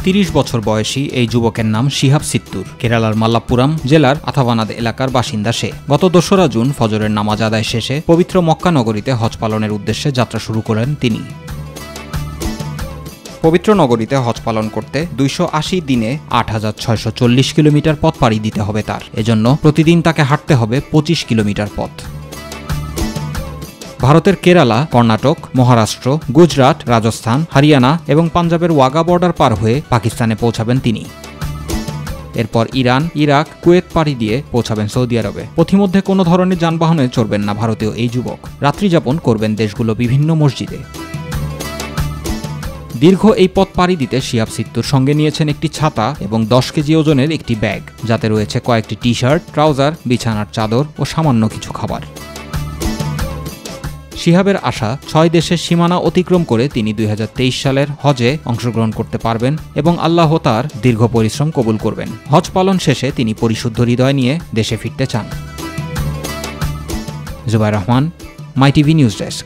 30 বছর বয়সী এই যুবকের নাম শিহাব সিত্তুর। কেরালার মাল্লাপুরাম জেলার আথাবানাদ এলাকার বাসিন্দা সে। গত 2রা জুন ফজরের নামাজ আদায় শেষে পবিত্র মক্কা নগরীতে হজ পালনের উদ্দেশ্যে যাত্রা শুরু করেন তিনি। পবিত্র নগরীতে হজ পালন করতে 280 দিনে 8640 কিলোমিটার পথ পাড়ি দিতে হবে তার। এজন্য প্রতিদিন তাকে হাঁটতে হবে 25 কিলোমিটার পথ। ভারতের কেরালা, কর্ণাটক, মহারাষ্ট্র, গুজরাট, রাজস্থান, হরিয়ানা এবং পাঞ্জাবের ওয়াগা বর্ডার পার হয়ে পাকিস্তানে পৌঁছাবেন তিনি। এরপর ইরান, ইরাক, কুয়েত পাড়ি দিয়ে পৌঁছাবেন সৌদি আরবে। পথিমধ্যে কোনো ধরনের যানবাহনে চড়বেন না ভারতীয় এই যুবক। রাত্রিযাপন করবেন দেশগুলো বিভিন্ন মসজিদে। দীর্ঘ এই পথ পাড়ি দিতে শিহাব সিত্তুর সঙ্গে নিয়েছেন একটি ছাতা এবং 10 কেজি ওজনের একটি ব্যাগ, যাতে রয়েছে কয়েকটি টি-শার্ট, ট্রাউজার, বিছানার চাদর ও সামান্য কিছু খাবার। শিহাবের আশা 6 দেশের সীমানা অতিক্রম করে তিনি 2023 সালের হজে অংশগ্রহণ করতে পারবেন এবং আল্লাহ তার দীর্ঘ পরিশ্রম কবুল করবেন। হজ পালন শেষে তিনি পরিশুদ্ধ হৃদয় নিয়ে দেশে ফিরতে চান। জুবাইর রহমান, মাই টিভি নিউজ ডেস্ক।